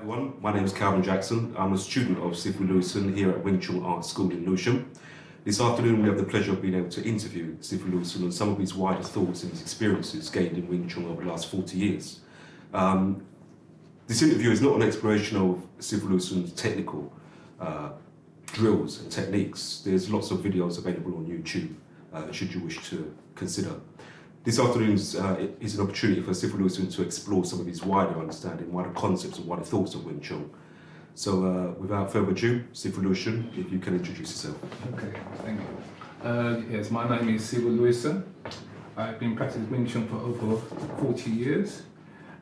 everyone, my name is Calvin Jackson. I'm a student of Sifu Louison here at Wing Chun Art School in Lewisham. This afternoon we have the pleasure of being able to interview Sifu Louison on some of his wider thoughts and his experiences gained in Wing Chun over the last 40 years. This interview is not an exploration of Sifu Louison's technical drills and techniques. There's lots of videos available on YouTube should you wish to consider. This afternoon is an opportunity for Sifu Louison to explore some of his wider understanding, wider concepts and wider thoughts of Wing Chun. So without further ado, Sifu Louison, if you can introduce yourself. Okay, thank you. Yes, my name is Sifu Louison. I've been practicing Wing Chun for over 40 years.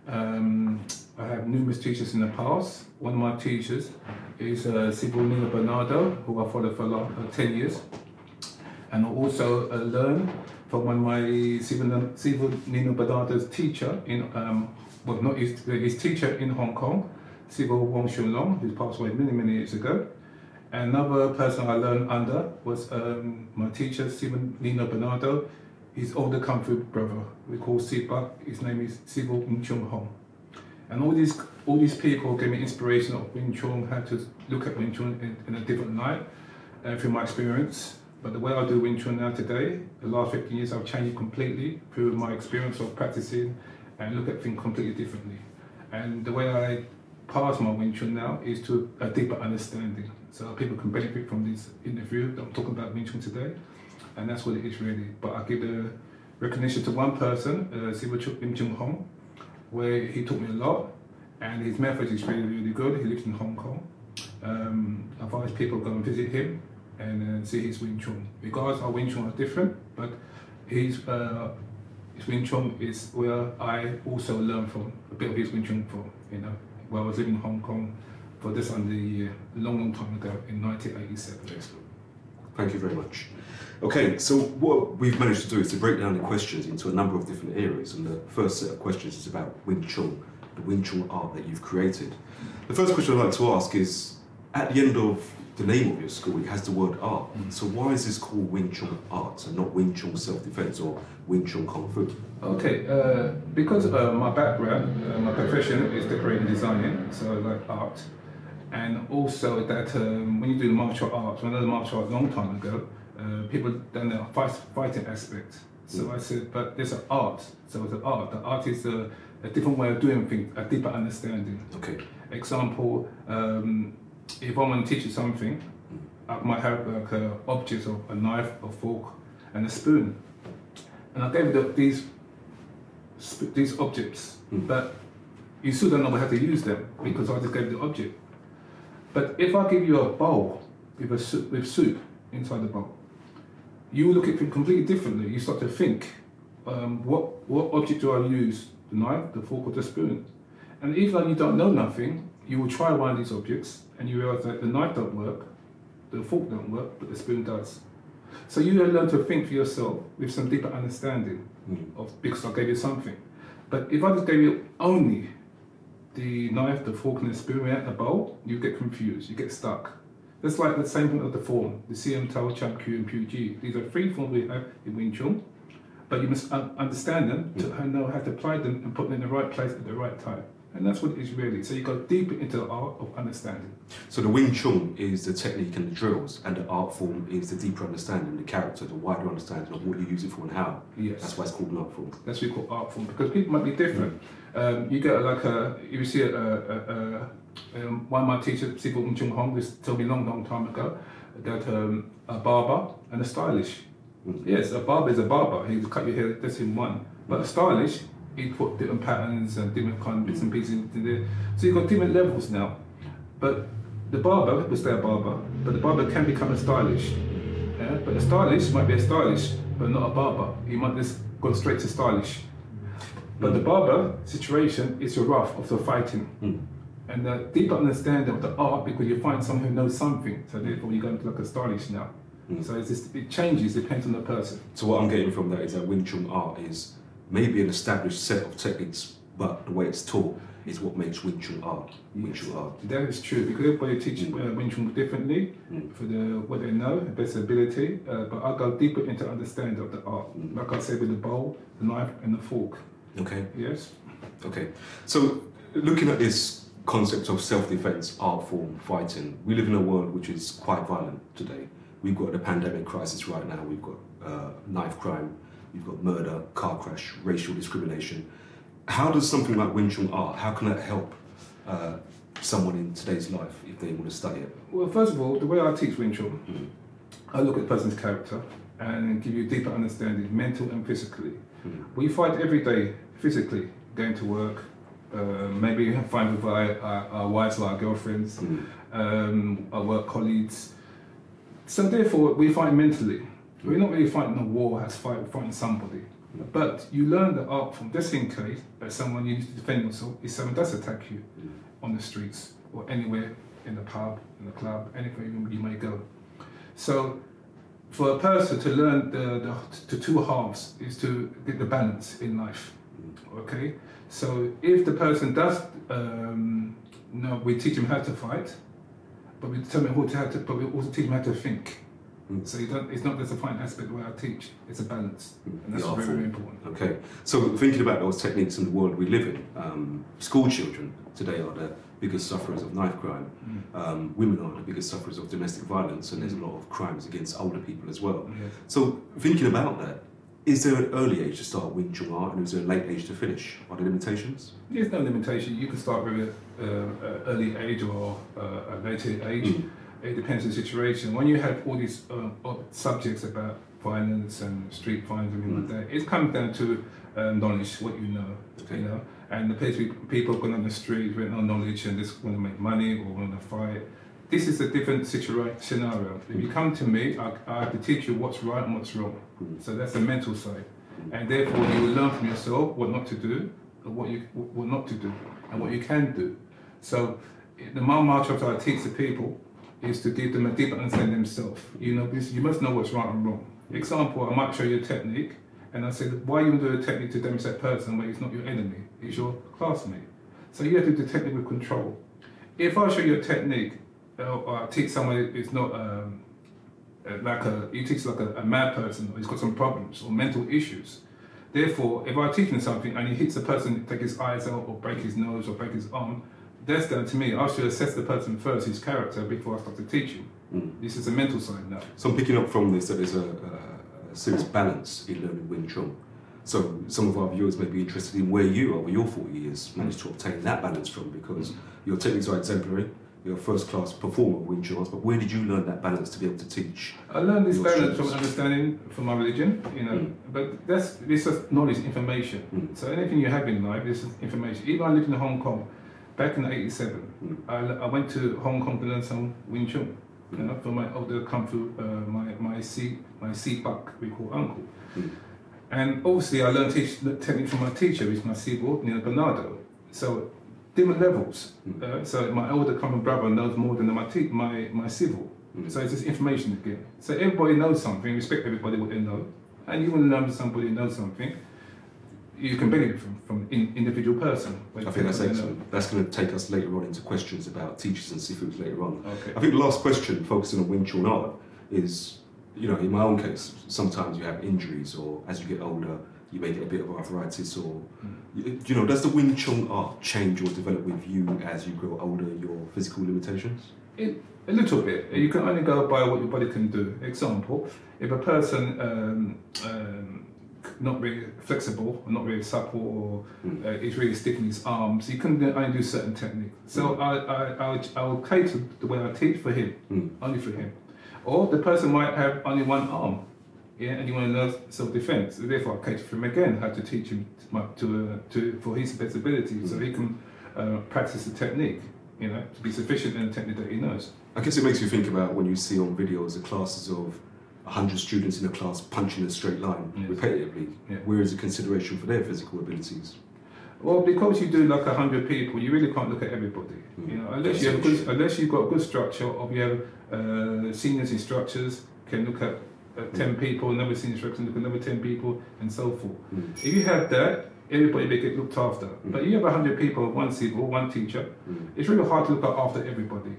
I have numerous teachers in the past. One of my teachers is Sifu Nino Bernardo, who I followed for 10 years. And I also learned from one of my Sifu Nino Bernardo's teacher in, well, not his teacher in Hong Kong, Sifu Wong Shun Long, who passed away many years ago. And another person I learned under was my teacher, Sifu Nino Bernardo, his older Kung Fu brother. We call Sipa. His name is Sifu Wing Chun Hong. And all these people gave me inspiration of Wing Chun, how to look at Wing Chun in a different light through my experience. But the way I do Wing Chun now today, the last 15 years I've changed it completely through my experience of practicing and look at things completely differently. And the way I pass my Wing Chun now is to a deeper understanding. So people can benefit from this interview that I'm talking about Wing Chun today. And that's what it is really. But I give the recognition to one person, Sifu Wing Chun Hong, where he taught me a lot. And his method is really good. He lives in Hong Kong. I advise people go and visit him and see his Wing Chun. Because our Wing Chun are different, but his Wing Chun is where I also learned from, a bit of his Wing Chun from, you know, where I was living in Hong Kong for just under a year, a long time ago, in 1987. Excellent. Thank you very much. Okay, so what we've managed to do is to break down the questions into a number of different areas, and the first set of questions is about Wing Chun, the Wing Chun art that you've created. The first question I'd like to ask is, at the end of the name of your school, it has the word art. So why is this called Wing Chun Art and not Wing Chun Self-Defense or Wing Chun Kung Fu? Okay, because my background, my profession is decorating and designing, so I like art. And also that when you do the martial arts, when I did martial arts a long time ago, people done the fighting aspect. So I said, but there's an art. So it's an art. The art is a different way of doing things, a deeper understanding. Okay. Example, if I want to teach you something, I might have like objects of a knife, a fork, and a spoon. And I gave you these objects, but you still don't know how to use them because I just gave you the object. But if I give you a bowl with soup inside the bowl, you look at it completely differently. You start to think, what object do I use? The knife, the fork, or the spoon? And even though you don't know nothing, you will try one of these objects and you realize that the knife don't work, the fork don't work, but the spoon does. So you learn to think for yourself with some deeper understanding of, because I gave you something. But if I just gave you only the knife, the fork, and the spoon without the bowl, you get confused, you get stuck. That's like the same thing of the form, the CM, Tao, Cham, Q, and Pu, G. These are three forms we have in Wing Chun, but you must understand them to know how to apply them and put them in the right place at the right time. And that's what it is really. So you go deeper into the art of understanding. So the Wing Chun is the technique and the drills, and the art form is the deeper understanding, the character, the wider understanding of what you use it for and how. Yes. That's why it's called an art form. That's what we call art form, because people might be different. You get like you see one of my teachers, Sifu Wing Chun Hong, told me a long time ago that a barber and a stylish. Yes, a barber is a barber. He cut your hair just in one. But a stylish, he put different patterns and different kind of bits and pieces in there. So you've got different levels now. But the barber will stay a barber, but the barber can become a stylish. Yeah? But a stylish might be a stylish, but not a barber. He might just go straight to stylish. But the barber situation is your rough of the fighting. And the deeper understanding of the art, because you find someone who knows something, so therefore you go into like a stylish now. So it's just, it changes, depends on the person. So what I'm getting from that is that Wing Chun art is maybe an established set of techniques, but the way it's taught is what makes Wing Chun art. Wing Chun art. That is true, because everybody teaches Wing Chun differently for what they know, the best ability. But I'll go deeper into understanding of the art. Like I said, with the bowl, the knife, and the fork. Okay. Yes. Okay. So looking at this concept of self-defense, art form, fighting. We live in a world which is quite violent today. We've got the pandemic crisis right now. We've got knife crime. We've got murder, car crash, racial discrimination. How does something like Wing Chun Art, how can that help someone in today's life if they want to study it? Well, first of all, the way I teach Wing Chun, I look at the person's character and give you a deeper understanding, mental and physically. We fight every day physically, going to work, maybe fight with our wives or our girlfriends, our work colleagues. So therefore, we fight mentally. We're not really fighting a war as fighting somebody. But you learn the art from, just in case that someone you need to defend yourself, if someone does attack you on the streets or anywhere, in the pub, in the club, anywhere you may go. So for a person to learn the two halves is to get the balance in life, okay? So if the person does, we teach them how to fight, but we tell them but we also teach them how to think. So it's not just a fine aspect the way I teach, it's a balance. And that's very, very important. Okay, so thinking about those techniques in the world we live in, school children today are the biggest sufferers of knife crime. Women are the biggest sufferers of domestic violence, and there's a lot of crimes against older people as well. So thinking about that, is there an early age to start Wing Chun Art, and is there a late age to finish? Are there limitations? There's no limitation. You can start very early age or a later age. It depends on the situation. When you have all these subjects about violence and street violence and things like that, it comes down to knowledge, what you know. Okay. You know, and the place people going on the street with no knowledge and just want to make money or want to fight. This is a different scenario. If you come to me, I have to teach you what's right and what's wrong. So that's the mental side, and therefore you will learn from yourself what not to do, what not to do, and what you can do. So the march of I teach the people is to give them a deeper understanding themselves. You know, you must know what's right and wrong. Example, I might show you a technique, and I say, why you do a technique to demonstrate that person when he's not your enemy, he's your classmate. So you have to do the technique with control. If I show you a technique, or I teach someone who's not you teach like a mad person, or he's got some problems or mental issues. Therefore, if I teach him something and he hits the person, take his eyes out or break his nose or break his arm, that's down to me. I should assess the person first, his character, before I start to teach him. This is the mental side now. So I'm picking up from this that there's a serious balance in learning Wing Chun. So some of our viewers may be interested in where you, over your 40 years, managed to obtain that balance from, because your techniques are exemplary, you're a first-class performer of Wing Chun Art, but where did you learn that balance to be able to teach? I learned this balance from understanding from my religion, you know, but this is knowledge, information. So anything you have in life, this is information. Even I lived in Hong Kong, back in '87, I went to Hong Kong to learn some Wing Chun, you know, from my older kung fu, my Si Buck, we call uncle. And obviously I learned technique from my teacher, which is my Sifu, Bernardo. So different levels. So my older common brother knows more than my Sifu. So it's just information again. So everybody knows something, respect everybody what they know. And you want to learn somebody who knows something, you can benefit from individual person. I think that's excellent. That's going to take us later on into questions about teachers and Sifus later on. Okay. I think the last question, focusing on Wing Chun Art, is, you know, in my own case, sometimes you have injuries, or as you get older, you may get a bit of arthritis, or, you know, does the Wing Chun Art change or develop with you as you grow older, your physical limitations? A little bit. You can only go by what your body can do. Example, if a person not really flexible, or not really supple, or is really stiff in his arms, you can only do certain techniques. So I will cater the way I teach for him, only for him. Or the person might have only one arm, and you want to learn self-defense. So therefore, I cater for him again how to teach him for his best ability, so he can practice the technique, you know, to be sufficient in the technique that he knows. I guess it makes you think about when you see on videos the classes of 100 students in a class punching a straight line repetitively. Where is the consideration for their physical abilities? Well, because you do like 100 people, you really can't look at everybody. You know, unless you've got a good structure, or you have seniors instructors can look at 10 people, another senior instructor can look at another 10 people, and so forth. If you have that, everybody will get looked after. But you have 100 people, one Sifu, one teacher. It's really hard to look after everybody.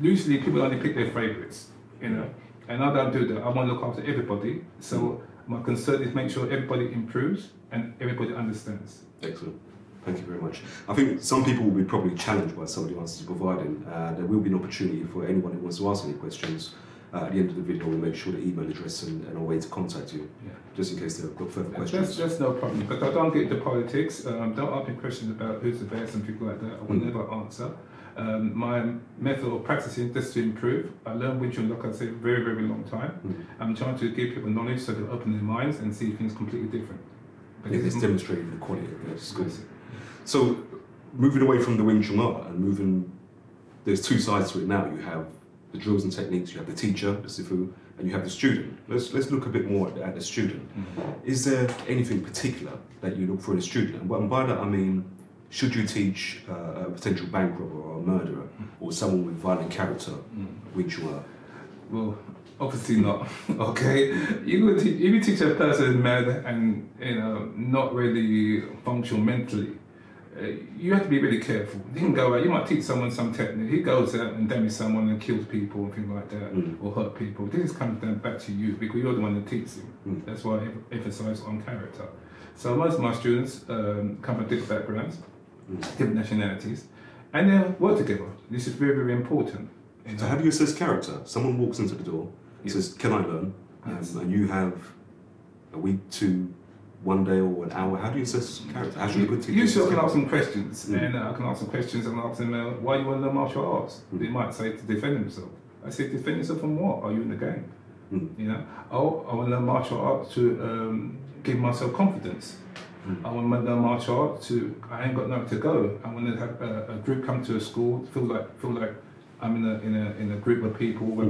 Usually, people only pick their favourites. You know. And I don't do that. I want to look after everybody. So my concern is make sure everybody improves and everybody understands. Excellent. Thank you very much. I think some people will be probably challenged by some of the answers you're providing. There will be an opportunity for anyone who wants to ask any questions. At the end of the video, we'll make sure the email address and a way to contact you, just in case there are further questions. That's no problem, but I don't get into politics. Don't ask me questions about who's the best and people like that. I will never answer. My method of practicing just to improve. I learned Wing Chun, like I said, very, very long time. I'm trying to give people knowledge so they open their minds and see things completely different. It's demonstrating the quality of their skills. So, moving away from the Wing Chun art and there's two sides to it now. You have the drills and techniques, you have the teacher, the Sifu, and you have the student. Let's look a bit more at the student. Is there anything particular that you look for in a student? And by that I mean, should you teach a potential bank robber or a murderer or someone with violent character Wing Chun art? Well, obviously not. Okay, if you teach a person who's mad and not really functional mentally, you have to be really careful. You can go out, you might teach someone some technique, he goes out and damages someone and kills people and things like that, or hurt people. This comes down back to you because you're the one that teaches him. That's why I emphasize on character. So most of my students come from different backgrounds, different nationalities, and they work together. This is very, very important. So how do you assess character? Someone walks into the door, says, "Can I learn?" And you have a week to 1 day or an hour. How do you assess character? How should a good teacher? Usually I can ask them questions, and I can ask them questions and ask them, why you want to learn martial arts? They might say to defend themselves. I say, defend yourself from what? Are you in the game? You know? Oh, I want to learn martial arts to give myself confidence. I want to learn martial arts I ain't got nowhere to go. I want to have a group come to a school, feel like I'm in a group of people who I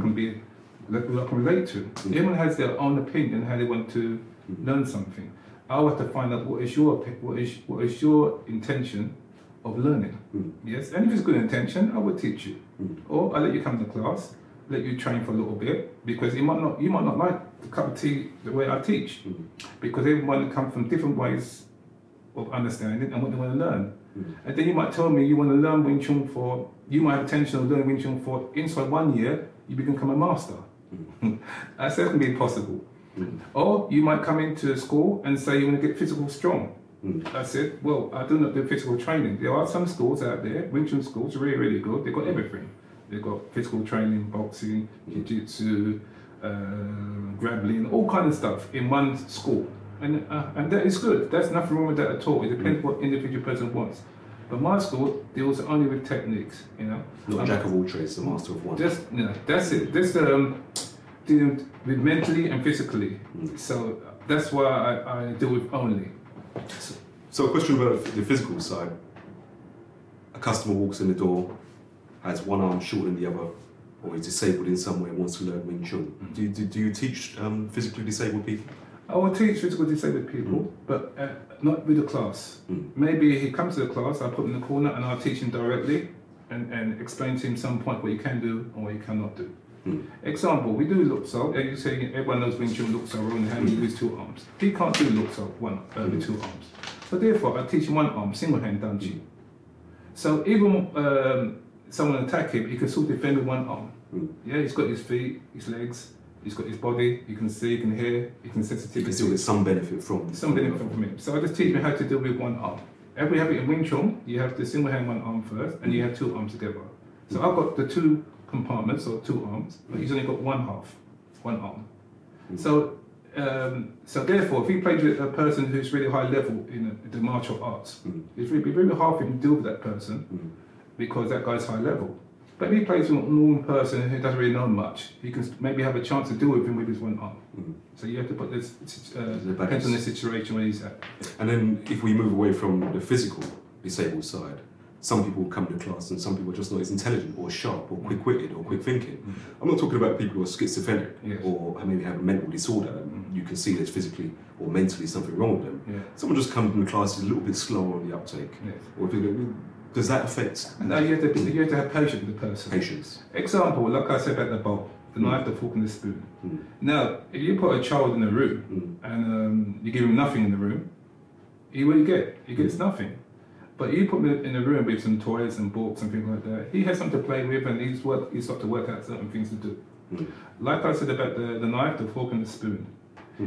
can relate to. Everyone has their own opinion how they want to learn something. I have to find out what is your intention of learning. Yes, and if it's good intention, I will teach you, or I let you come to class, let you train for a little bit, because you might not like the cup of tea the way I teach, because everyone comes from different ways of understanding and what they want to learn. And then you might tell me you want to learn Wing Chun you might have intention of learning Wing Chun for inside 1 year, you become a master. That's definitely impossible. Or you might come into school and say you want to get physical strong. I said, well, I do not do physical training. There are some schools out there, Wing Chun schools, are really, really good. They've got everything. They've got physical training, boxing, jiu-jitsu, grappling, all kind of stuff in one school. And that is good. There's nothing wrong with that at all. It depends what individual person wants. But my school deals only with techniques, Not a jack of all trades, the master of one. Just, that's it. Dealing with mentally and physically. So that's why I deal with only. So a question about the physical side. A customer walks in the door, has one arm shorter than the other, or is disabled in some way and wants to learn Wing Chun. Do you teach physically disabled people? I will teach physically disabled people, but not with a class. Maybe he comes to the class, I put him in the corner and I'll teach him directly and explain to him some point what you can do and what you cannot do. Example, we do Luk-So. You say everyone knows Wing Chun Luk-So, rolling the hand with 2 arms. He can't do Luk-So with 2 arms. So therefore, I teach him 1 arm, single hand danji. So even someone attack him, he can still defend with 1 arm. Yeah, he's got his feet, his legs, he's got his body. You can see, you can hear, you can sensitivity. You can still get some benefit from him. So I just teach him how to deal with 1 arm. If we have it in Wing Chun, you have to single hand 1 arm first, and you have 2 arms together. So I've got the 2 compartments or 2 arms, but he's only got 1 arm. So therefore, if he plays with a person who's really high level in the martial arts, it's really very hard for him to deal with that person because that guy's high level. But if he plays with a normal person who doesn't really know much, he can maybe have a chance to deal with him with his 1 arm. So you have to put this, depends on the situation where he's at. And then if we move away from the physical disabled side, some people come to class and some people are just not as intelligent or sharp or quick-witted or quick-thinking. I'm not talking about people who are schizophrenic or maybe have a mental disorder and you can see there's physically or mentally something wrong with them. Someone just comes into class is a little bit slower on the uptake. Or does that affect? No, you have to have patience with the person. Patience. Example, like I said about the bowl, the knife, the fork and the spoon. Now, if you put a child in a room and you give him nothing in the room, what do you get? He gets nothing. But you put him in a room with some toys and books and things like that, he has something to play with and he's got to work out certain things to do. Like I said about the knife, the fork and the spoon.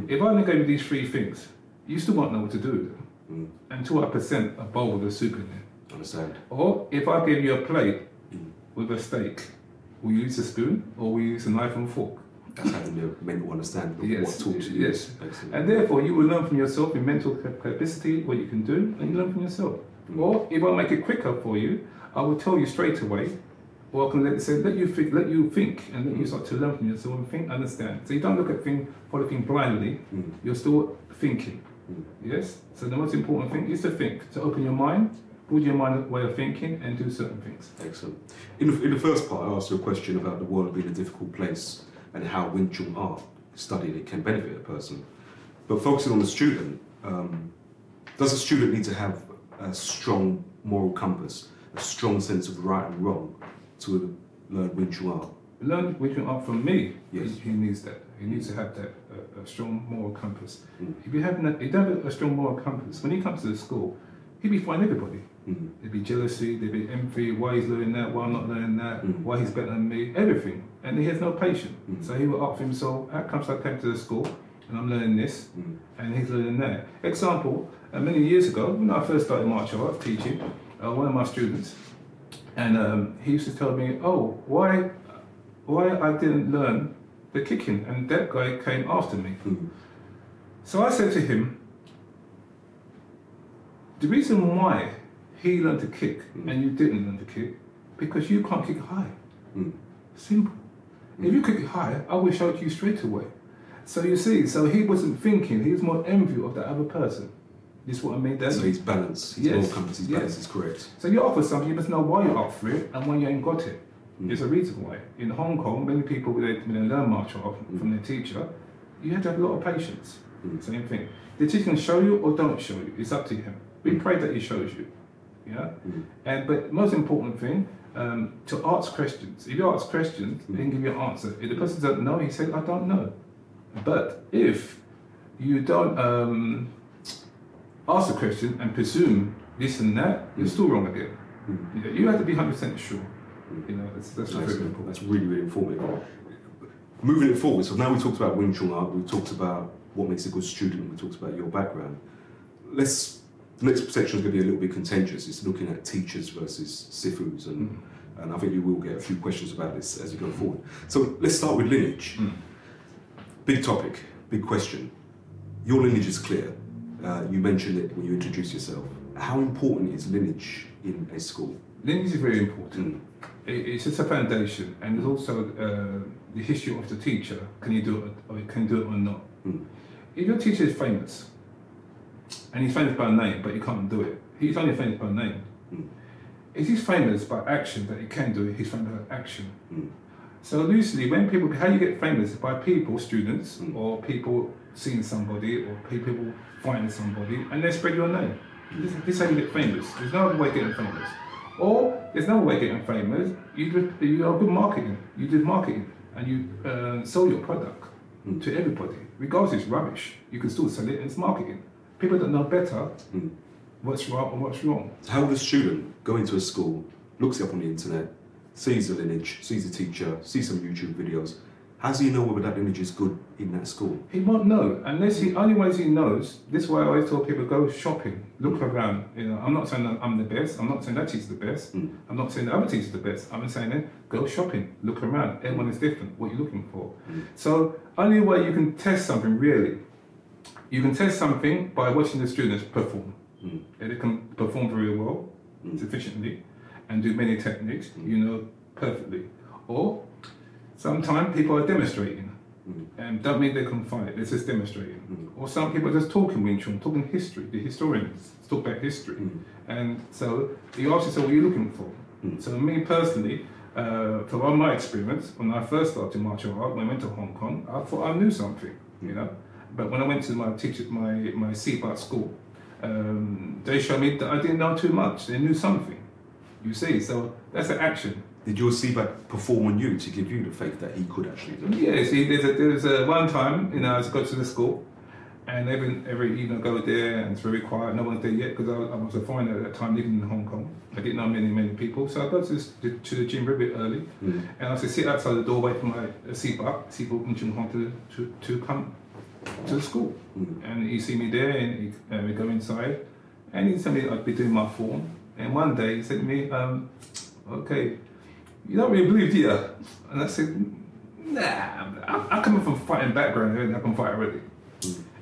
If I only gave you these 3 things, you still won't know what to do with them. until I present a bowl with a soup in it. Understand. Or if I give you a plate with a steak, will you use a spoon or will you use a knife and fork? That's having a mental understanding of what tools you use. Excellent. And therefore you will learn from yourself in mental capacity what you can do, and you learn from yourself. Or if I make it quicker for you, I will tell you straight away, or I can let you think, and let you start to learn from yourself and think, understand. So you don't look at follow things blindly. You're still thinking. Yes. So the most important thing is to think, to open your mind, build your mind way of thinking, and do certain things. Excellent. In the first part, I asked you a question about the world being a difficult place and how Wing Chun Art, studying it, can benefit a person. But focusing on the student, does a student need to have a strong moral compass, a strong sense of right and wrong to learn Wing Chun Art? Learn Wing Chun Art from me. Yes. He needs that. He needs to have that a strong moral compass. If you don't have a strong moral compass, when he comes to the school, he'll be fighting everybody. There'd be jealousy, there'd be envy, why he's learning that, why I'm not learning that, why he's better than me, everything. And he has no patience. So he will ask himself, how comes I came to the school and I'm learning this, and he's learning that? Example, many years ago, when I first started martial arts teaching, one of my students, and he used to tell me, oh, why I didn't learn the kicking, and that guy came after me. So I said to him, the reason why he learned to kick and you didn't learn to kick, because you can't kick high. Simple. If you kick high, I will show it to you straight away. So you see, so he wasn't thinking, he was more envious of the other person. This is what I mean, Dad? So he's balanced, his moral compass, his balance is correct. So you're up for something, you must know why you're up for it and why you ain't got it. There's a reason why. In Hong Kong, many people, when they learn martial art from their teacher, you have to have a lot of patience. Same thing. The teacher can show you or don't show you, it's up to him. We pray that he shows you. Yeah? But most important thing, to ask questions. If you ask questions, they can give you an answer. If the person doesn't know, he says, I don't know. But if you don't ask a question and presume this and that, you're still wrong again. You have to be 100% sure. You know, that's very important. That's really, really informative. Moving it forward, so now we talked about Wing Chun Art, we talked about what makes a good student, we talked about your background. The next section is going to be a little bit contentious. It's looking at teachers versus Sifus, and I think you will get a few questions about this as you go forward. So let's start with lineage. Big topic, big question. Your lineage is clear. You mentioned it when you introduced yourself. How important is lineage in a school? Lineage is very important. It's just a foundation, and there's also the history of the teacher. Can you do it, or can do it or not? If your teacher is famous, and he's famous by name, but he can't do it, he's only famous by name. If he's famous by action, that he can do it, he's famous by action. So loosely, when people, how you get famous is by people, students, or people seeing somebody, or people finding somebody, and they spread your name. This is how you get famous. There's no other way of getting famous. Or there's no way of getting famous. You are good marketing. You do marketing, and you sell your product to everybody. Regardless if it's rubbish, you can still sell it, and it's marketing. People that know better what's right and what's wrong. How would a student go into a school, looks it up on the internet, sees the lineage, sees the teacher, sees some YouTube videos? How does he know whether that lineage is good in that school? He won't know unless only ways he knows. This is why I always tell people, go shopping, look around. You know, I'm not saying that I'm the best. I'm not saying that teacher's the best. I'm not saying the other teacher's the best. I'm saying go shopping, look around. Everyone is different. What you're looking for. So only way you can test something really, you can test something by watching the students perform. If they can perform very well, sufficiently, and do many techniques, you know perfectly. Or sometimes people are demonstrating, and don't mean they can fight, they're just demonstrating. Or some people are just talking Wing Chun, talking history, the historians talk about history. And so you ask yourself what you're looking for. So me personally, from my experience, when I first started martial art, when I went to Hong Kong, I thought I knew something, you know. But when I went to my teacher, my Sifu school, they showed me that I didn't know too much, they knew something. You see, so that's an action. Did your Seaback perform on you to give you the faith that he could actually do it? Yeah, see, there's one time, you know, I was go to the school, and every evening I go there, and it's very quiet. No one's there yet because I was a foreigner at that time living in Hong Kong. I didn't know many people, so I go to the gym very bit early, and I used to sit outside the doorway for my Sifu Wing Chun Art to come to the school, and he see me there, and we go inside. And he told me I'd be doing my form. And one day he said to me, okay, you don't really believe, do you? And I said, nah, I'm coming from fighting background, and I can fight already.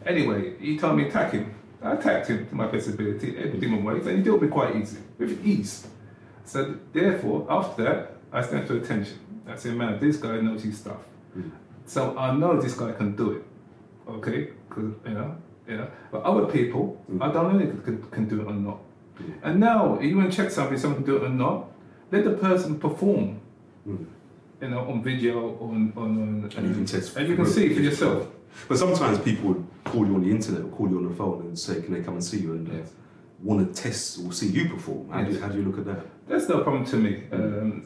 Anyway, he told me to attack him. I attacked him to my best ability, every different ways, and he dealt with me quite easy, with ease. So therefore, after that, I stand to attention. I said, man, this guy knows his stuff. So I know this guy can do it, okay? Because but other people, I don't know if they can do it or not. And now, you want to check something, someone can do it or not, let the person perform, on video or on and you can test. And you can see for yourself. But sometimes people would call you on the internet or call you on the phone and say, can they come and see you and want to test or see you perform? How do you look at that? That's no problem to me.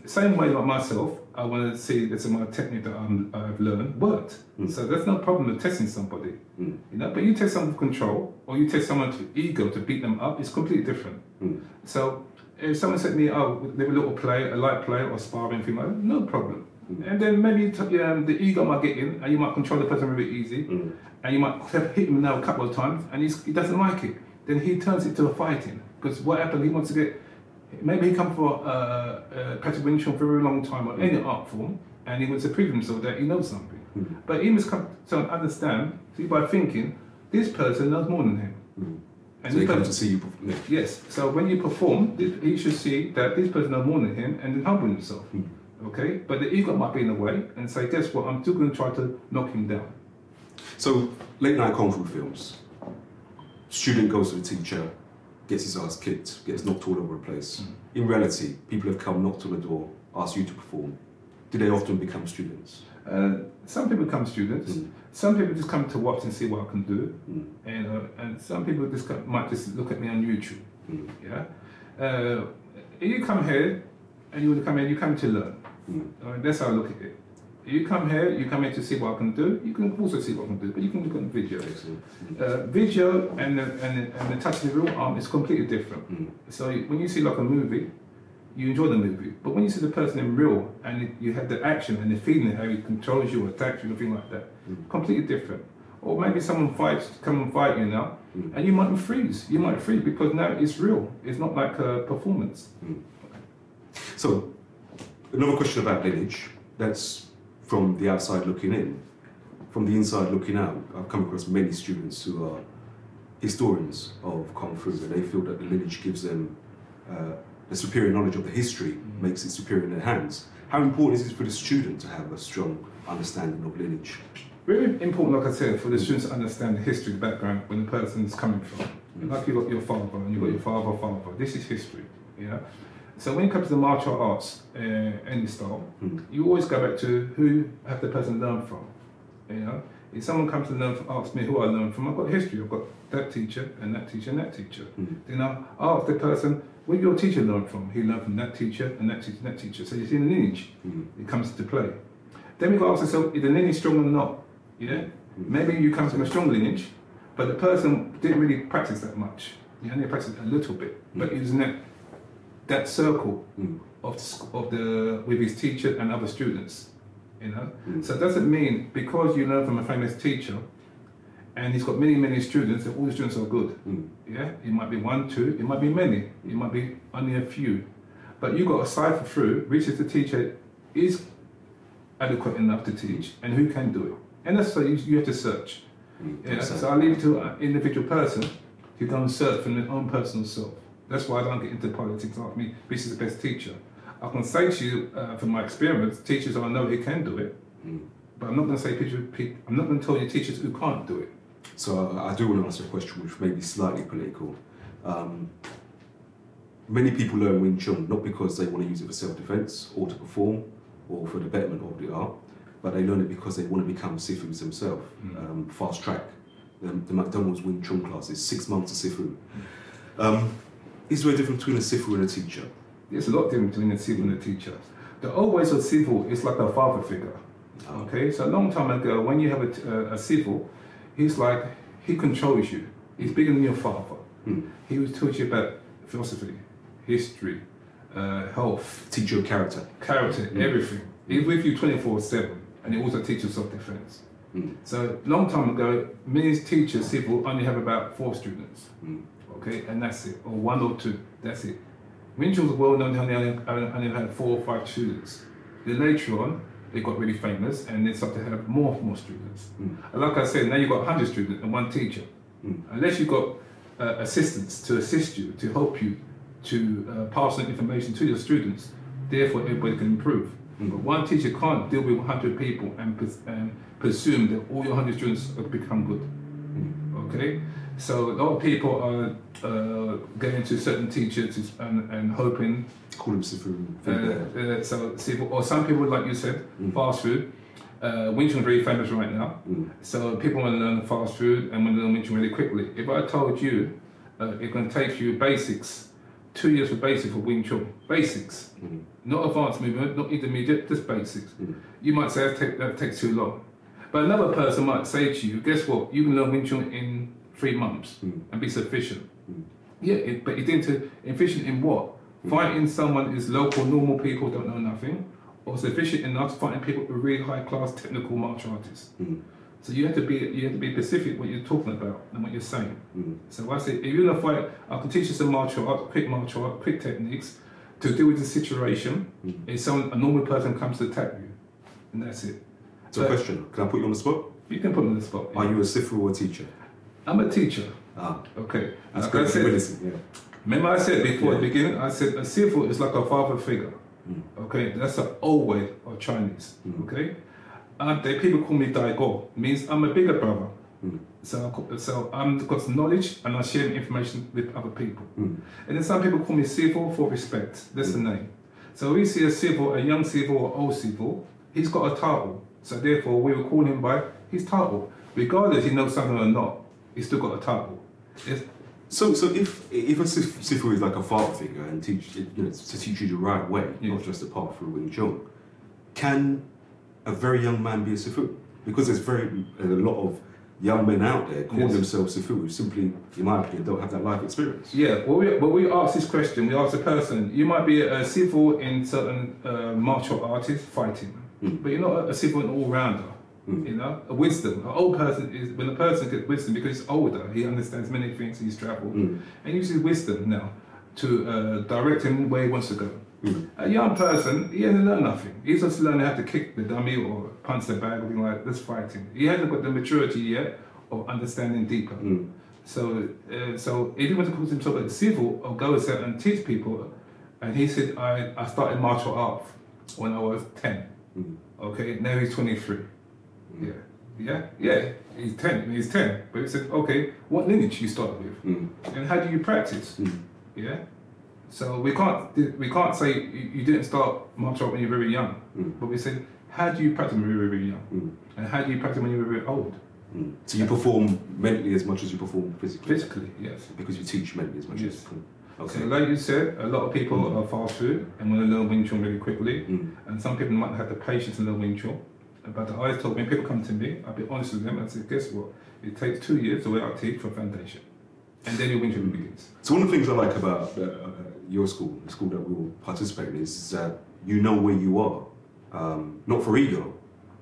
Same way like myself, I want to see that my technique that I've learned worked. So there's no problem with testing somebody. But you test someone with control or you test someone's ego to beat them up, it's completely different. So if someone said to me, oh, they have a little play, a light play or sparring, thing like that, no problem. And then maybe the ego might get in and you might control the person really easy and you might hit him now a couple of times and he doesn't like it. Then he turns it to a fighting. Because what happened, he wants to get, maybe he come for practice Wing Chun for a very long time or any art form and he wants to prove himself that he knows something. But he must come to understand, see, by thinking, this person knows more than him. And so he comes to see you perform. Yes, so when you perform, he should see that this person knows more than him and then humble himself. Okay, but the ego might be in the way and say, guess what, I'm still going to try to knock him down. So, late night kung fu films, student goes to the teacher, gets his ass kicked, gets knocked all over the place. In reality, people have come, knocked on the door, asked you to perform. Do they often become students? Some people become students. Some people just come to watch and see what I can do. And some people might just look at me on YouTube. You come here, and you come to learn. That's how I look at it. You come here to see what I can do. You can also see what I can do, but you can look at video. Video and the touch of the real arm is completely different. So when you see like a movie, you enjoy the movie. But when you see the person in real and you have the action and the feeling how he controls you, attacks you, and things like that, completely different. Or maybe someone come and fight you now, and you might freeze. You might freeze because now it's real. It's not like a performance. So, another question about lineage, that's from the outside looking in. From the inside looking out, I've come across many students who are historians of Kung Fu, and they feel that the lineage gives them the superior knowledge of the history, makes it superior in their hands. How important is it for the student to have a strong understanding of lineage? Very important, like I said, for the students to understand the history, the background, where the person's coming from. Like you've got your father, and you've got your father. This is history, So when it comes to the martial arts, any style, you always go back to who have the person learned from. If someone comes to ask me who I learned from, I've got history. I've got that teacher and that teacher and that teacher. Then I ask the person, where did your teacher learn from? He learned from that teacher and that teacher and that teacher. So you see the lineage, it comes into play. Then we got to ask ourselves, is the lineage strong or not? Maybe you come from a strong lineage, but the person didn't really practice that much. He only practiced a little bit, but he was in that circle with his teacher and other students. So it doesn't mean because you learn from a famous teacher and he's got many students that all the students are good. It might be 1, 2, it might be many, it might be only a few, but you've got to cipher through which is the teacher is adequate enough to teach and who can do it. And that's why you have to search. So I leave it to an individual person to go and search from their own personal self. That's why I don't get into politics like me, which is the best teacher. I can say to you, from my experience, teachers I know who can do it, but I'm not going to say I'm not going to tell you teachers who can't do it. So I do want to ask a question which may be slightly political. Many people learn Wing Chun not because they want to use it for self-defense or to perform or for the betterment of the art, but they learn it because they want to become Sifus themselves. Fast track. The McDonald's Wing Chun class is 6 months of Sifu. Is there a difference between a Sifu and a teacher? There's a lot difference between a Sifu and a teacher. The old ways of Sifu is like a father figure. Okay, so a long time ago, when you have a Sifu, he's like, he controls you. He's bigger than your father. He will teach you about philosophy, history, health. Teach you character. Everything. He's with you 24/7, and he also teaches self-defense. So long time ago, many teachers, Sifu, only have about 4 students, okay, and that's it, or 1 or 2, that's it. Wing Chun was well known, only had 4 or 5 students. Then later on, they got really famous and they started to have more students. And like I said, now you've got 100 students and 1 teacher. Unless you've got assistants to assist you, to help you, to pass on information to your students, therefore everybody can improve. But one teacher can't deal with 100 people and presume that all your 100 students have become good. Okay? So a lot of people are going to certain teachers and hoping. Call them Sifu. So Sifu, or some people, like you said, fast food. Wing Chun is very famous right now. So people want to learn fast food and want to learn Wing Chun really quickly. If I told you it's going to take you basics, 2 years for basics for Wing Chun, basics, not advanced movement, not intermediate, just basics. You might say that takes too long. But another person might say to you, guess what, you can learn Wing Chun in 3 months and be sufficient. Yeah, but it's efficient in what? Fighting someone is local, normal people don't know nothing, or sufficient enough fighting people who are really high class technical martial artists. So you have to be specific what you're talking about and what you're saying. So I say, if you're gonna fight, I can teach you some martial art, quick techniques to deal with the situation. If a normal person comes to attack you, and that's it. So question, can I put you on the spot? You can put me on the spot. Are you a Sifu or a teacher? I'm a teacher. Okay. That's like good. Remember I said before the beginning, I said a Sifu is like a father figure. Okay, that's an old way of Chinese. Okay, people call me Daigo, means I'm a bigger brother. So I'm got knowledge and I share information with other people. And then some people call me Sifu for respect. That's the name. So we see a Sifu, a young Sifu or old Sifu, he's got a title. So therefore we will call him by his title. Regardless he knows something or not, he's still got a title. So if a Sifu is like a father figure and to teach you the right way, not just a path through Wing Chun, can a very young man be a Sifu? Because there's a lot of young men out there calling themselves Sifu who simply, in my opinion, don't have that life experience. Yeah, well we ask this question, we ask the person, you might be a Sifu in certain martial artists fighting, but you're not a Sifu an all-rounder. You know, a wisdom. An old person is, when a person gets wisdom, because he's older, he understands many things, he's travelled, and uses wisdom now to direct him where he wants to go. A young person, he hasn't learned nothing. He's just learning how to kick the dummy or punch the bag or anything like that. That's fighting. He hasn't got the maturity yet of understanding deeper. So if he wants to call himself a Sifu or go out and teach people, and he said, I started martial art when I was 10. Okay, now he's 23. Yeah, he's 10. But he said, okay, what lineage you started with? And how do you practice? Yeah. So we can't say you didn't start martial art when you were very young. But we said, how do you practice when you were very young? And how do you practice when you were very old? So you perform mentally as much as you perform physically? Physically, yes. Because you teach mentally as much as Okay. So like you said, a lot of people are fast food and want to learn Wing Chun really quickly. And some people might not have the patience to learn Wing Chun. But I always told when people come to me, I'll be honest with them and say, guess what? It takes 2 years the way I teach for foundation. And then your Wing Chun begins. So one of the things I like about your school, the school that we will participate in, is that you know where you are. Not for ego.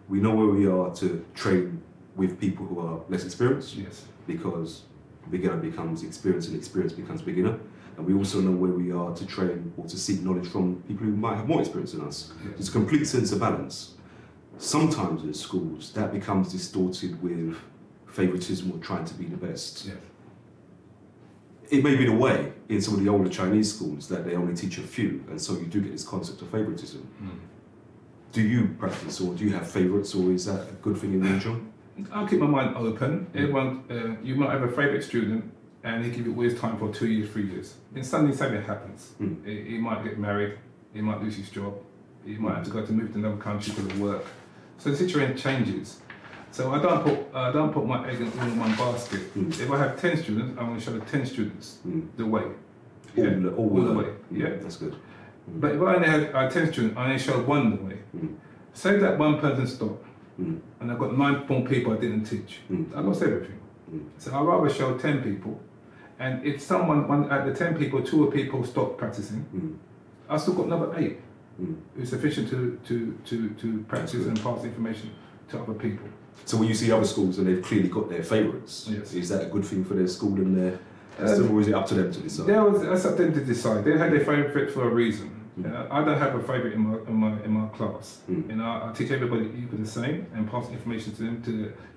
We know where we are to train with people who are less experienced. Yes. Because beginner becomes experienced and experience becomes beginner. And we also know where we are to train or to seek knowledge from people who might have more experience than us. Yes. There's a complete sense of balance. Sometimes in schools, that becomes distorted with favoritism or trying to be the best. Yes. It may be the way in some of the older Chinese schools that they only teach a few, and so you do get this concept of favoritism. Do you practice, or do you have favorites, or is that a good thing in Wing Chun? I'll keep my mind open. Everyone, you might have a favorite student, and he give you always time for 2 years, 3 years. Then suddenly something happens. He might get married, he might lose his job, he might have to go to move to another country because of work. So the situation changes. So I don't put my egg in one basket. If I have 10 students, I'm going to show 10 students the way. All the way. Yeah, that's good. But if I only have 10 students, I only show one the way. Say that one person stopped, and I've got 9 more people I didn't teach. I lost everything. So I'd rather show 10 people, and if one at the 10 people, 2 of people stop practicing, I've still got another 8. It's sufficient to practice and pass information to other people. So when you see other schools and they've clearly got their favourites, is that a good thing for their school and Or is it up to them to decide? That's up to them to decide. They had their favourite for a reason. I don't have a favourite in my class. You know, I teach everybody equally the same and pass information to them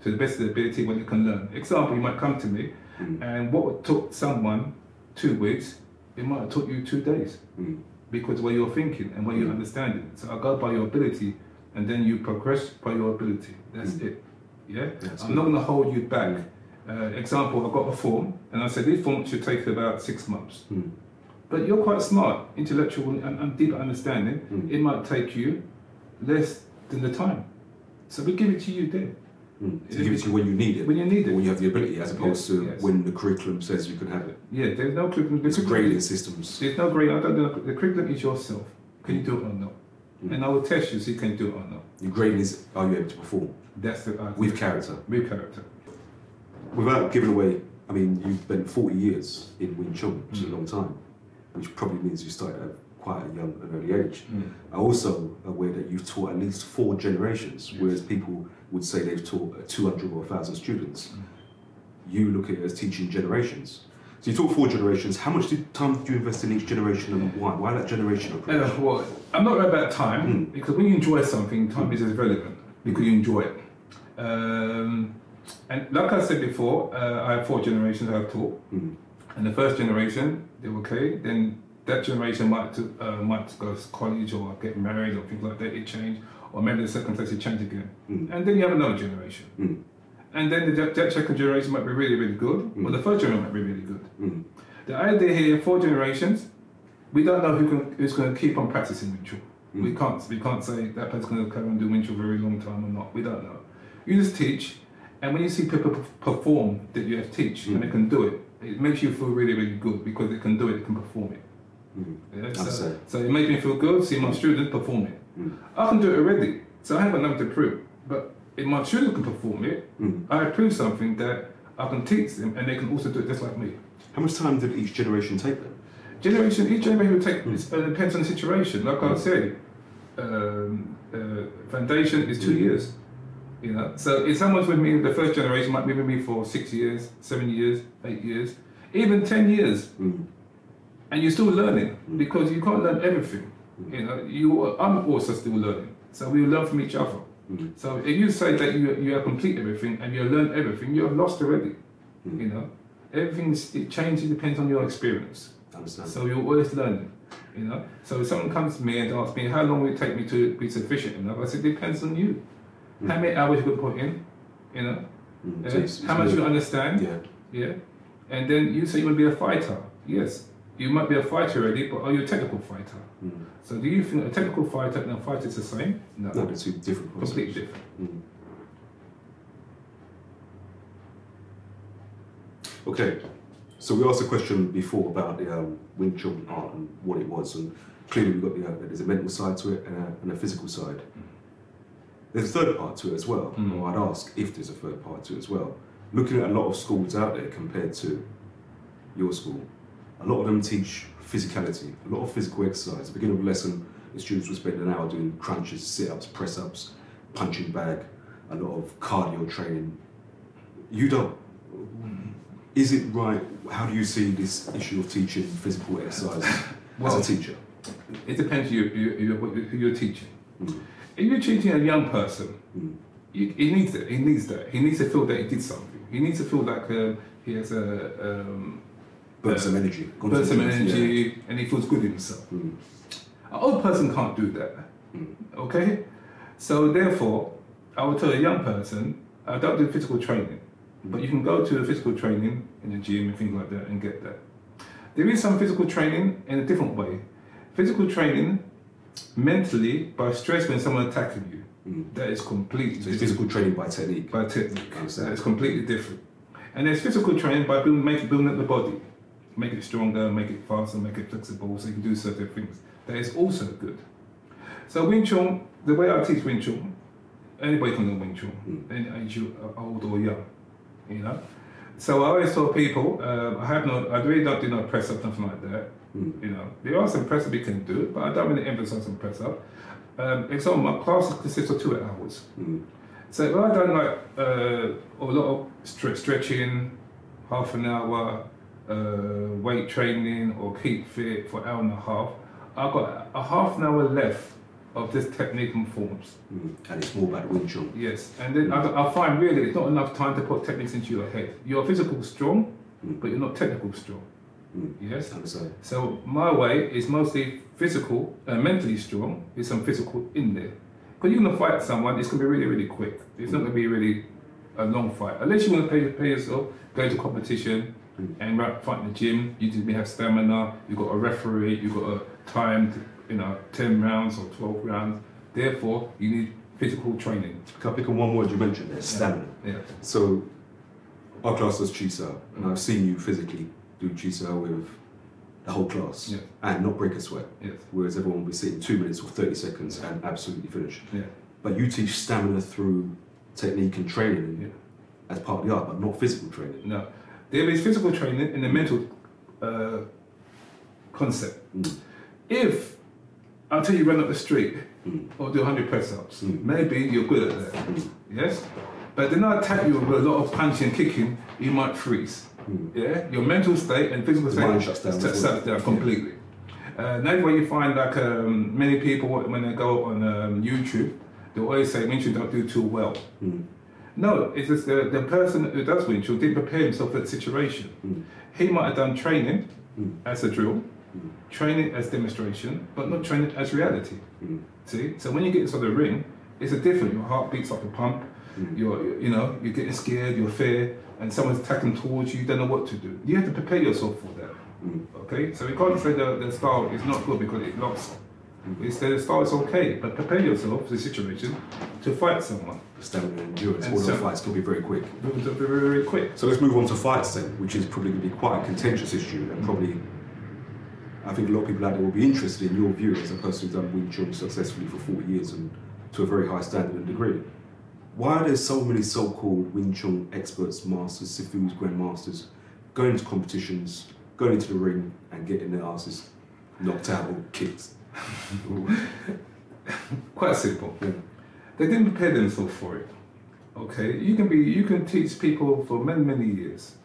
to the best of their ability when they can learn. Example, you might come to me, and what took someone 2 weeks, it might have took you 2 days, because of what you're thinking and what you're understanding. So I go by your ability, and then you progress by your ability. That's it. Yeah, I'm not going to hold you back. Example, I got a form, and I said this form should take about 6 months. But you're quite smart, intellectual, and deep understanding. It might take you less than the time. So we give it to you then. So you give it to you when you need it. When you need it. When you have the ability, as opposed to when the curriculum says you can have it. Yeah, there's no curriculum. It's grading systems. There's no grading. I don't know. The curriculum is yourself. Can you do it or not? And I will test you so you can do it or not. Your grading is, are you able to perform? That's the with character. With character. Without giving away, I mean, you've spent 40 years in Wing Chun, which is a long time, which probably means you started at quite a young and early age. I'm also aware that you've taught at least 4 generations, whereas people would say they've taught 200 or 1,000 students. You look at it as teaching generations. So you taught 4 generations. How much time did you invest in each generation, and why? Why that generation approach? Well, I'm not right about time, because when you enjoy something, time is irrelevant, because you enjoy it. And like I said before, I have 4 generations I've taught. And the first generation, they were okay. Then that generation might go to college or get married or things like that. It changed, or maybe the circumstances change again. And then you have another generation. And then that second generation might be really, really good, but the first generation might be really good. The idea here, 4 generations, we don't know who's going to keep on practicing Wing Chun. We can't say that person's going to carry on doing Wing Chun for a very long time or not. We don't know. You just teach, and when you see people perform that you have to teach and they can do it, it makes you feel really, really good because they can do it, they can perform it. Yeah? So it makes me feel good, see my students perform it. I can do it already, so I haven't nothing to prove. But if my students can perform it, I prove something that I can teach them, and they can also do it just like me. How much time did each generation take then? Each generation will take, it depends on the situation. Like I said, foundation is 2 years. You know, so if someone's with me, the first generation might be with me for 6 years, 7 years, 8 years, even 10 years, and you're still learning because you can't learn everything. You know, I'm also still learning, so we learn from each other. So if you say that you have complete everything and you learn everything, you're lost already. You know, it changes, depends on your experience. So you're always learning. You know, so if someone comes to me and asks me how long will it take me to be sufficient enough, I said it depends on you. How many hours you can put in, you know? How much you understand? Yeah. And then you say you want to be a fighter. Yes, you might be a fighter already, but are you a technical fighter? So do you think a technical fighter and a fighter is the same? No, they're 2 different concepts. Completely different. Okay, so we asked a question before about the Wing Chun art and what it was, and clearly we've got there's a mental side to it and a physical side. There's a third part to it as well, or I'd ask if there's a third part to it as well. Looking at a lot of schools out there compared to your school, a lot of them teach physicality, a lot of physical exercise. At the beginning of the lesson, the students will spend an hour doing crunches, sit-ups, press-ups, punching bag, a lot of cardio training. You don't. Is it right? How do you see this issue of teaching physical exercise as a teacher? It depends who you're teaching. If you're teaching a young person, he needs it. He needs that. He needs to feel that he did something. He needs to feel like he has a burn some energy. And he feels good in himself. An old person can't do that. Okay, so therefore, I would tell a young person, don't do physical training, but you can go to the physical training in the gym and things like that and get that. There is some physical training in a different way. Physical training mentally by stress when someone attacking you. That is completely different. Physical training by technique. By technique. That is completely different. And there's physical training by building up the body. Make it stronger, make it faster, make it flexible so you can do certain things. That is also good. So Wing Chun, the way I teach Wing Chun, anybody can learn Wing Chun, any age you are old or young, you know. So I always tell people, I really don't do no press up, nothing like that. You know, there are some press up you can do, but I don't really emphasize on press up. Example, my class consists of 2 hours. So if I done like a lot of stretching, half an hour, weight training or keep fit for an hour and a half, I've got a half an hour left of this technique and forms. And it's more about Wing Chun. Yes, and then I find really it's not enough time to put techniques into your head. You're physical strong, but you're not technical strong. Yes? So my way is mostly physical, mentally strong, with some physical in there. Because you're going to fight someone, it's going to be really, really quick. It's not going to be really a long fight. Unless you want to pay yourself, go to competition and fight in the gym, you may have stamina, you've got a referee, you've got a timed, 10 rounds or 12 rounds. Therefore, you need physical training. Can I pick on one word you mentioned there, stamina? Yeah. So, our class does Chi-Sao, and I've seen you physically do Chi-Sao with the whole class and not break a sweat. Yes. Whereas everyone will be sitting 2 minutes or 30 seconds and absolutely finish. Yeah. But you teach stamina through technique and training as part of the art, but not physical training. No. There is physical training in the mental concept. If I'll tell you run up the street or do 100 press-ups, maybe you're good at that. Yes? But then I attack you with a lot of punching and kicking, you might freeze. Yeah? Your mental state and physical state shuts down completely. That's why you find like many people when they go on YouTube, they always say Wing Chun don't do too well. No, it's just the person who does Wing Chun didn't prepare himself for the situation. He might have done training as a drill, training as demonstration, but not training as reality. See, so when you get inside the ring, it's a different. Your heart beats like a pump. You're getting scared. You're fear, and someone's attacking towards you. You don't know what to do. You have to prepare yourself for that. Okay, so we can't say the style is not good because it locks. It's the style is okay, but prepare yourself for the situation to fight someone. Stamina and endurance. All the fights can be very quick. Very, very quick. So let's move on to fights then, which is probably going to be quite a contentious issue, and probably I think a lot of people out there will be interested in your view as a person who's done Wing Chun successfully for 40 years and to a very high standard and degree. Why are there so many so-called Wing Chun experts, masters, Sifus, grandmasters, going to competitions, going into the ring and getting their asses knocked out or kicked? Quite simple. They didn't prepare themselves for it. Okay, you can teach people for many years,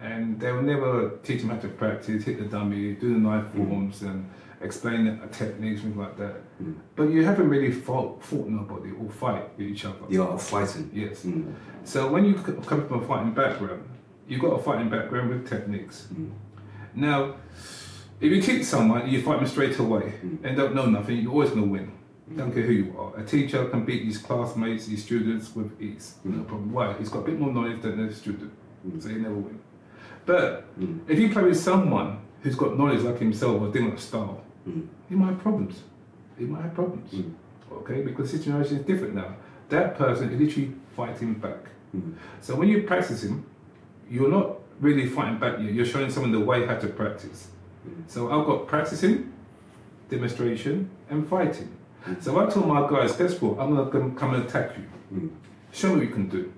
and they will never teach them how to practice, hit the dummy, do the knife forms, and explain the techniques, things like that. But you haven't really fought nobody or fight with each other. The art of fighting. Yes. So when you come from a fighting background, you've got a fighting background with techniques. Now, if you teach someone, you fight them straight away and don't know nothing, you're always going to win. Don't care who you are. A teacher can beat his classmates, his students with ease. No problem. Why? He's got a bit more knowledge than the student, so he never win. But if you play with someone who's got knowledge like himself or different style, he might have problems. He might have problems. Okay, because the situation is different now. That person is literally fighting back. So when you practice him, you're not really fighting back yet. You're showing someone the way how to practice. So I've got practicing, demonstration, and fighting. So I told my guys, guess what? I'm going to come and attack you. Show me what you can do.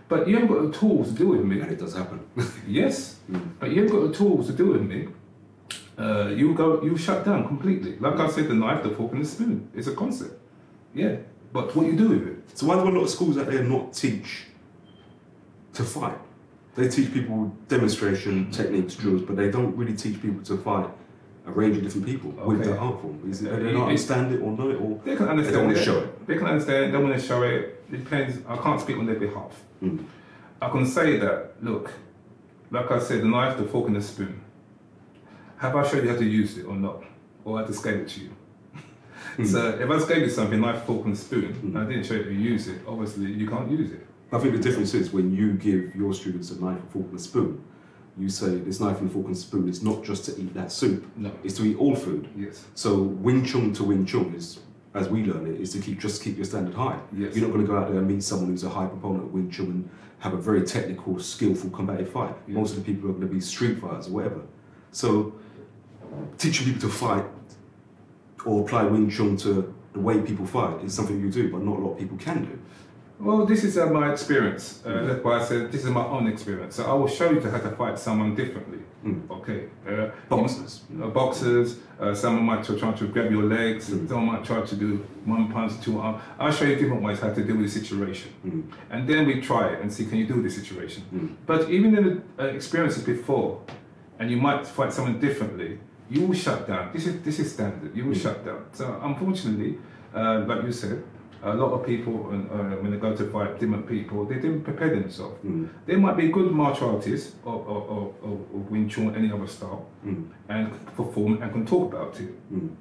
But you haven't got the tools to deal with me. And it does happen. Yes, but you haven't got the tools to deal with me. You shut down completely. Like I said, the knife, the fork, and the spoon. It's a concept. Yeah, but what you do with it? So why do a lot of schools out there not teach to fight? They teach people demonstration, techniques, drills, but they don't really teach people to fight a range of different people with that art form. Is it, they don't understand it or know it, or they can understand they don't want it. to show it? They can understand it, they want to show it. It depends. I can't speak on their behalf. I can say that, look, like I said, the knife, the fork, and the spoon. Have I showed you how to use it or not? Or how to scale it to you? So if I just gave you something, knife, fork, and spoon, and I didn't show you how to use it, obviously you can't use it. I think the difference is when you give your students a knife, a fork, and a spoon, you say this knife and fork and spoon is not just to eat that soup, it's to eat all food. Yes. So Wing Chun to Wing Chun is, as we learn it, is to keep your standard high. Yes. You're not going to go out there and meet someone who's a high proponent of Wing Chun and have a very technical, skillful, combative fight. Yes. Most of the people are going to be street fighters or whatever. So teaching people to fight or apply Wing Chun to the way people fight is something you do, but not a lot of people can do. Well, this is my experience. That's why I said this is my own experience. So I will show you how to fight someone differently. Okay. Boxers. Boxers. Someone might try to grab your legs. Someone might try to do one punch, two arms. I'll show you different ways how to deal with the situation. And then we try it and see, can you deal with the situation? But even in the experiences before, and you might fight someone differently, you will shut down. This is standard. You will shut down. So unfortunately, like you said, a lot of people, when they go to fight different people, they didn't prepare themselves. They might be good martial artists or Wing Chun, any other style, and perform and can talk about it.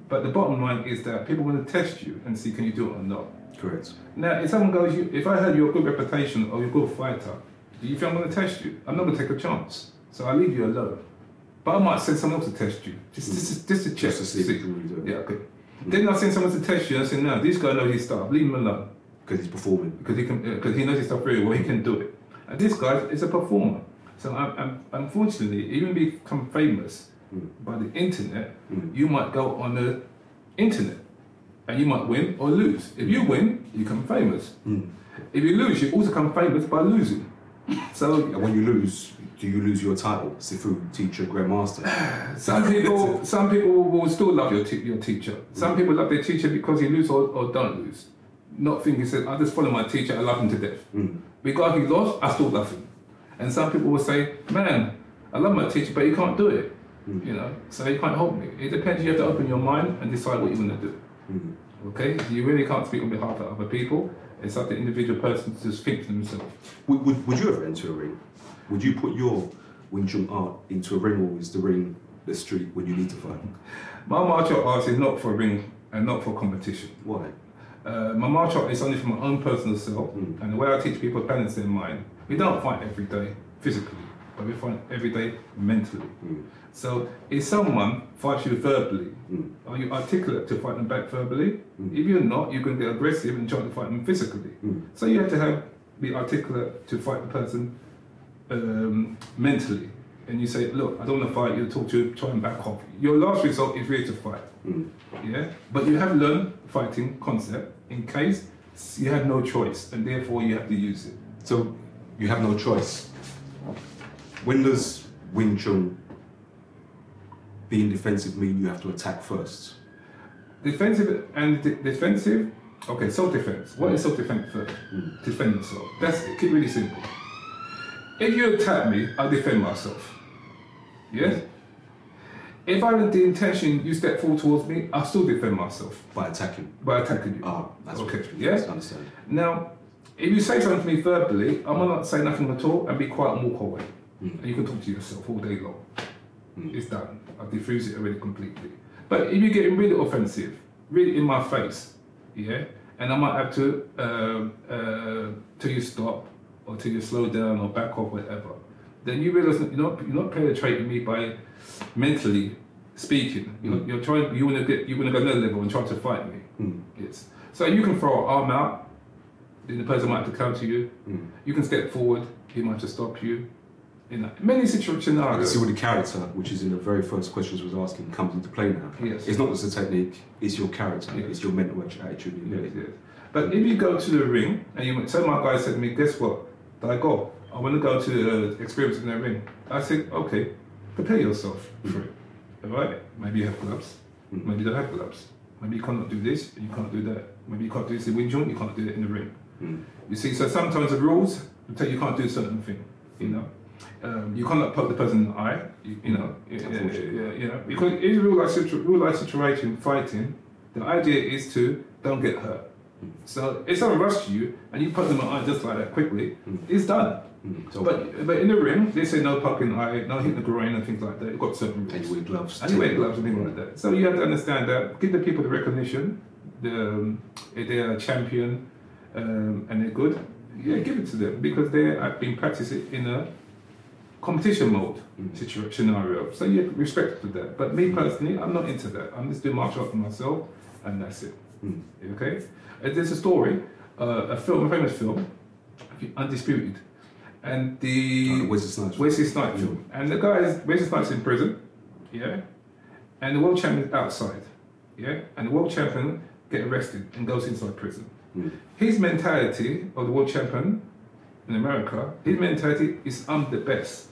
But the bottom line is that people want to test you and see can you do it or not. Correct. Now, if someone goes, if I heard you're a good reputation or you're a good fighter, do you think I'm going to test you? I'm not going to take a chance. So I leave you alone. But I might send someone else to test you, just to check. Just to see if you can really do it. Yeah, okay. Then I send someone to test you and I say, no, this guy knows his stuff, leave him alone. Because he's performing. Because he knows his stuff very well, he can do it. And this guy is a performer. So unfortunately, even become famous by the internet, you might go on the internet and you might win or lose. If you win, you become famous. If you lose, you also become famous by losing. So, and when you lose, do you lose your title, Sifu teacher, grandmaster? Some people will still love your teacher. Some people love their teacher because he lose or don't lose. Not thinking, said, I just follow my teacher, I love him to death. Because he lost, I still love him. And some people will say, man, I love my teacher, but he can't do it. You know, so he can't help me. It depends. You have to open your mind and decide what you want to do. Okay, you really can't speak on behalf of other people. It's up to the individual person to just think for themselves. Would you ever enter a ring? Would you put your Wing Chun art into a ring, or is the ring the street when you need to fight? My martial arts is not for ring and not for competition. Why? My martial art is only for my own personal self, and the way I teach people balance their mind. We don't fight every day physically, but we fight every day mentally. So if someone fights you verbally, are you articulate to fight them back verbally? If you're not, you're going to get aggressive and try to fight them physically. So you have to be articulate to fight the person mentally. And you say, look, I don't want to fight you, talk to you, try and back off. Your last result is really to fight. Yeah? But you have learned fighting concept in case you have no choice, and therefore you have to use it. So you have no choice. When does Wing Chun being defensive mean you have to attack first? Defensive and defensive. Okay, self-defense. What is self-defense first? Defend yourself. That's it. Keep it really simple. If you attack me, I'll defend myself. Yes? If I have the intention you step forward towards me, I'll still defend myself. By attacking? By attacking you. Ah, that's okay. Yes, I understand. Now, if you say something to me verbally, I'm going to not say nothing at all and be quiet and walk away. And you can talk to yourself all day long. It's done. I've diffused it already completely. But if you're getting really offensive, really in my face, yeah, and I might have to till you stop, or till you slow down, or back off, whatever, then you realise that you're not penetrating me by mentally speaking. You're trying. You want to go another level and try to fight me. Yes. So you can throw an arm out, then the person might have to counter you. You can step forward, he might have to stop you. In many situations, I can see what the character, which is in the very first questions was asking, comes into play now. Yes. It's not just a technique, it's your character, it's your mental attitude. Yes. But if you go to the ring, and you so my guy said to me, guess what? I go. I want to go to experience in the ring. I said, okay, prepare yourself for it. All right? Maybe you have gloves. Maybe you don't have gloves. Maybe you cannot do this, and you can't do that. Maybe you can't do this in Wing Chun, you can't do it in the ring. You see, so sometimes the rules tell you can't do certain thing, you know. You cannot poke the person in the eye, you know. Because in real life situation, fighting, the idea is to don't get hurt. So if someone rushes you and you poke them in the eye just like that quickly, it's done. But in the ring, they say no poking the eye, no hitting the groin and things like that. You've got certain rules. And you wear gloves. And you wear gloves and things like that. So you have to understand that, give the people the recognition, if they're a champion and they're good, yeah, give it to them because they have been practicing in a competition mode scenario. So you have respect for that. But me personally, I'm not into that. I'm just doing martial art for myself and that's it. Okay? There's a story, a famous film, Undisputed. And the Wesley Snipes film. And the guy is Wesley Snipes in prison, yeah? And the world champion is outside, yeah? And the world champion get arrested and goes inside prison. His mentality of the world champion in America, his mentality is I'm the best.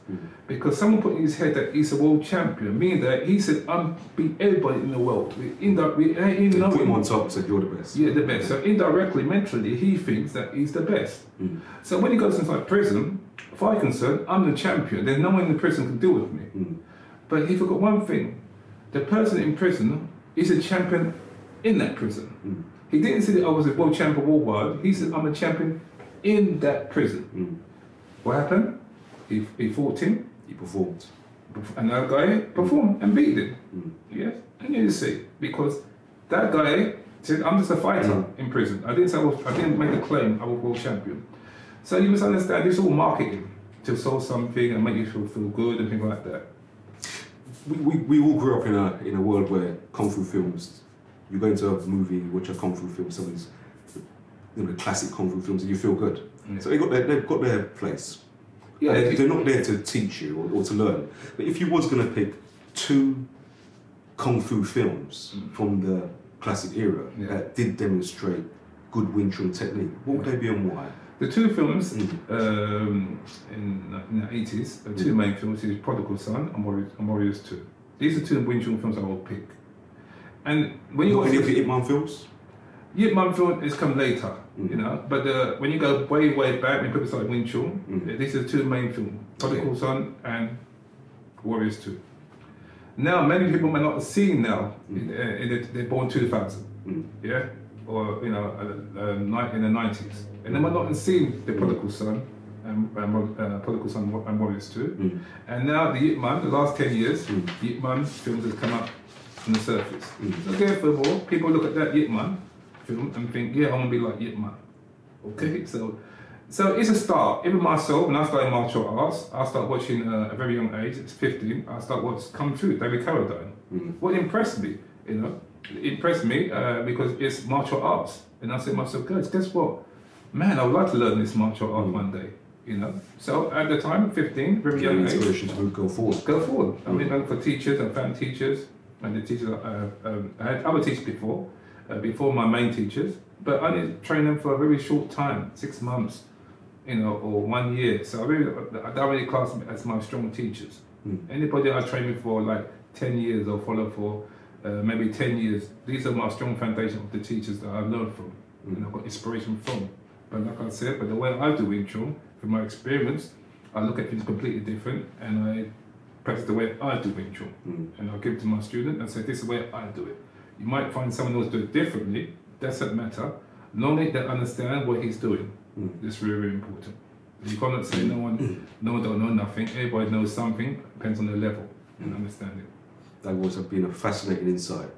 Because someone put in his head that he's a world champion, meaning that he said I'm beat everybody in the world. Put him on top and said you're the best. Yeah, the best. So indirectly, mentally, he thinks that he's the best. So when he goes inside prison, as far as I'm concerned, I'm the champion. There's no one in the prison can deal with me. But he forgot one thing. The person in prison is a champion in that prison. He didn't say that I was a world champion worldwide. He said I'm a champion in that prison. What happened? He fought him. He performed. Another guy performed and beat him. Yes, and you see, because that guy said, "I'm just a fighter in prison. I didn't make a claim I was world champion." So you must understand, it's all marketing to sell something and make you feel good and things like that. We all grew up in a world where kung fu films. You go into a movie, watch a kung fu film, some of these, classic kung fu films, and you feel good. So they've got their place. Yeah, they're not there to teach you or to learn. But if you was going to pick 2 kung fu films from the classic era that did demonstrate good Wing Chun technique, what would they be and why? The 2 films in the 80s, the 2 main films is Prodigal Son and Warriors 2. These are 2 Wing Chun films I will pick. And when you watch the Ip Man films? Ip Man film has come later, but when you go way back, when people started Wing Chun, these are the 2 main films, Prodigal Son and Warriors 2. Now, many people might not have seen now, they're born 2000, or in the 90s, and they might not have seen the Prodigal Son and Warriors 2. And now the Ip Man, the last 10 years, the Ip Man films has come up on the surface. So therefore, people look at that Ip Man film and think, yeah, I want to be like Ip Man. Okay, so it's a start. Even myself, when I started martial arts, I started watching at a very young age, it's 15, I started watching Kung Fu, David Carradine. What impressed me, because it's martial arts. And I said to myself, guess what? Man, I would like to learn this martial art one day. So at the time, 15, very young age. Inspiration to go forward. Go forward. I mean, I looked for teachers, I found teachers, and the teachers, I had other teachers before my main teachers, but I didn't train them for a very short time, 6 months, or 1 year. So I don't really class them as my strong teachers. Anybody I train with for like 10 years or follow for maybe 10 years, these are my strong foundation of the teachers that I learned from and I got inspiration from. But like I said, the way I do Wing Chun, from my experience, I look at things completely different and I practice the way I do Wing Chun. And I'll give it to my student and say, this is the way I do it. You might find someone else do it differently, doesn't matter. Long as they understand what he's doing. It's really, really important. You cannot say no one don't know nothing. Everybody knows something, depends on their level and understanding. That was been a fascinating insight.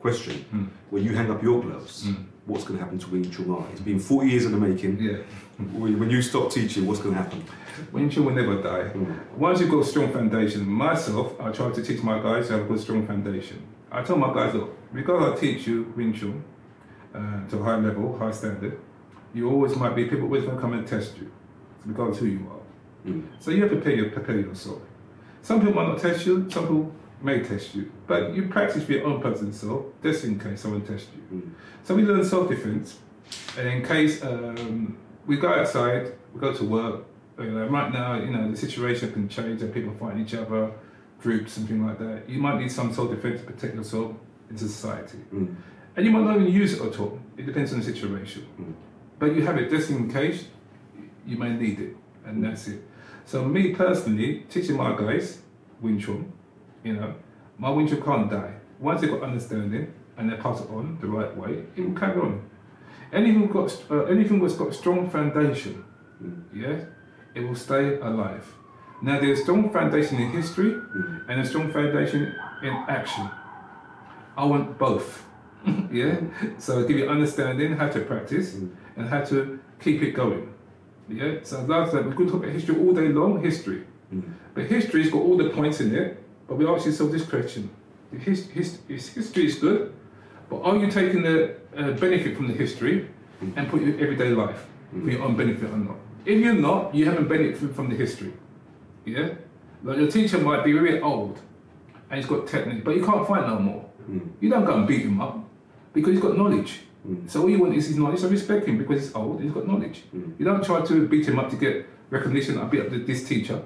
Question, when you hang up your gloves, what's going to happen to Wing Chun Art? It's been 40 years in the making. Yeah. When you stop teaching, what's going to happen? Wing Chun will never die. Once you've got a strong foundation, myself, I try to teach my guys to have a good strong foundation. I tell my guys, look, because I teach you Wing Chun to a high level, high standard, you always might be, people always going to come and test you, regardless of who you are. So you have to prepare yourself. Some people might not test you, some people may test you, but you practice for your own personal self, just in case someone tests you. So we learn self-defense, and in case we go outside, we go to work, right now, the situation can change and people fight each other, groups and things like that. You might need some self-defense to protect yourself in society. And you might not even use it at all. It depends on the situation. But you have it just in case you may need it, and that's it. So me personally, teaching my guys Wing Chun, my Wing Chun can't die. Once they've got understanding and they pass it on the right way, it will carry on. Anything that's got a strong foundation, it will stay alive. Now there's a strong foundation in history and a strong foundation in action. I want both. So give you understanding how to practice and how to keep it going. So that's like, we could talk about history all day long, history. But history's got all the points in it, but we ask yourself this question. History is good, but are you taking the benefit from the history and put it in your everyday life for your own benefit or not? If you're not, you haven't benefited from the history. Like your teacher might be very old and he's got technique, but you can't fight no more. You don't go and beat him up because he's got knowledge. So all you want is his knowledge, so respect him because he's old, he's got knowledge. You don't try to beat him up to get recognition. I beat up this teacher.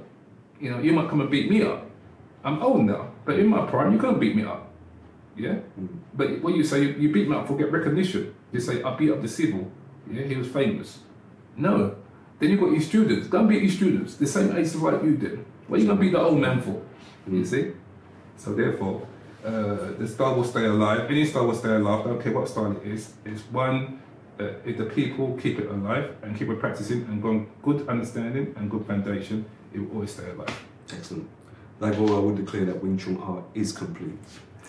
You know, you might come and beat me up. I'm old now, but in my prime, you can't beat me up. Yeah? But what you say, you beat me up for get recognition. You say, I beat up the civil. Yeah, he was famous. No. Then you've got your students. Don't beat your students. The same age like you did. What are you going to beat the old man for? You see? So therefore, the style will stay alive. Any style will stay alive. I don't care what style it is. It's one, if the people keep it alive and keep it practicing and go good understanding and good foundation, it will always stay alive. Excellent. Therefore, I would declare that Wing Chun Art is complete.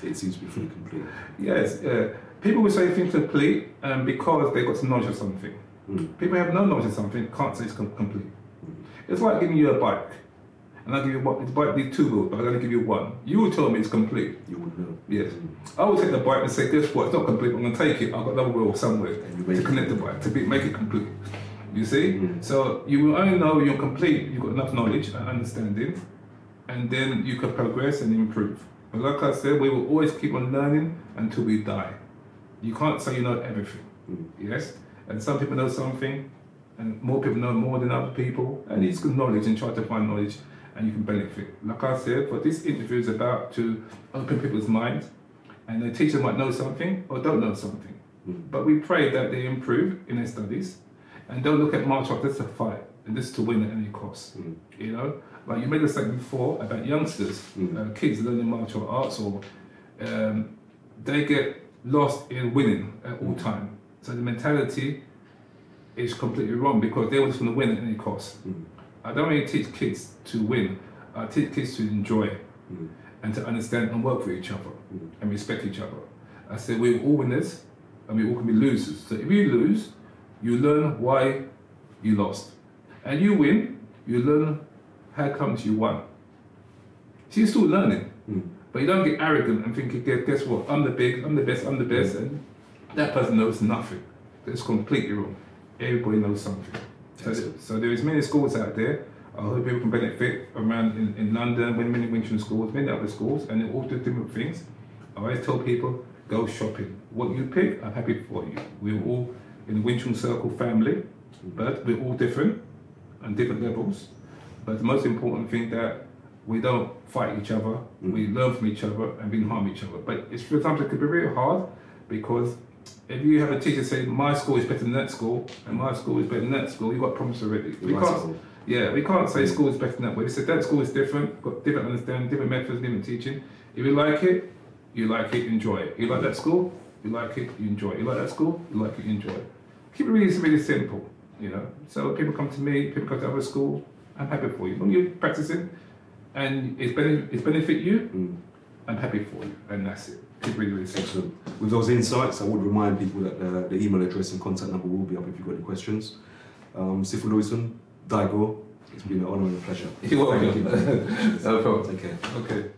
It seems to be fully complete. Yes. People will say things complete because they got some knowledge of something. People have no knowledge of something, can't say it's complete. It's like giving you a bike. And I'll give you one, the bike needs 2 wheels, but I'm going to give you one. You will tell me it's complete. You would know. Yes. I will take the bike and say, guess what, it's not complete, I'm going to take it, I've got another wheel somewhere to connect the bike, to make it complete. You see? So you will only know you're complete, you've got enough knowledge and understanding, and then you can progress and improve. But like I said, we will always keep on learning until we die. You can't say you know everything. Yes? And some people know something, and more people know more than other people, and it's good knowledge and try to find knowledge and you can benefit. Like I said, for this interview is about to open people's minds, and the teacher might know something or don't know something. But we pray that they improve in their studies and don't look at martial arts as a fight and this to win at any cost. You know, like you made a statement before about youngsters, kids learning martial arts, or they get lost in winning at all time. So the mentality is completely wrong because they just want to win at any cost. I don't really teach kids to win. I teach kids to enjoy and to understand and work for each other and respect each other. I say we're all winners and we all can be losers. So if you lose, you learn why you lost. And you win, you learn how comes you won. So you're still learning, but you don't get arrogant and think, guess what, I'm the best, and that person knows nothing. That's completely wrong. Everybody knows something. So there is many schools out there. I hope people can benefit around in London, many Wing Chun schools, many other schools, and they all do different things. I always tell people, go shopping. What you pick, I'm happy for you. We're all in the Wing Chun circle family, but we're all different on different levels. But the most important thing that we don't fight each other, we learn from each other and we harm each other. But it's sometimes it can be very hard because if you have a teacher say my school is better than that school and my school is better than that school, you've got problems already. We can't say school is better than that way. We said that school is different, got different understanding, different methods, different teaching. If you like it, enjoy it. You like that school, you like it, you enjoy it. You like that school, you like it, you enjoy it. Keep it really simple, you know. So people come to me, people come to other schools, I'm happy for you. When you're practicing and it's benefit you, I'm happy for you, and that's it. Really simple. Excellent. With those insights, I would remind people that the email address and contact number will be up if you've got any questions. Sifu Louison, Daigo, it's been an honour and a pleasure. You're welcome. No problem. Take care. Okay.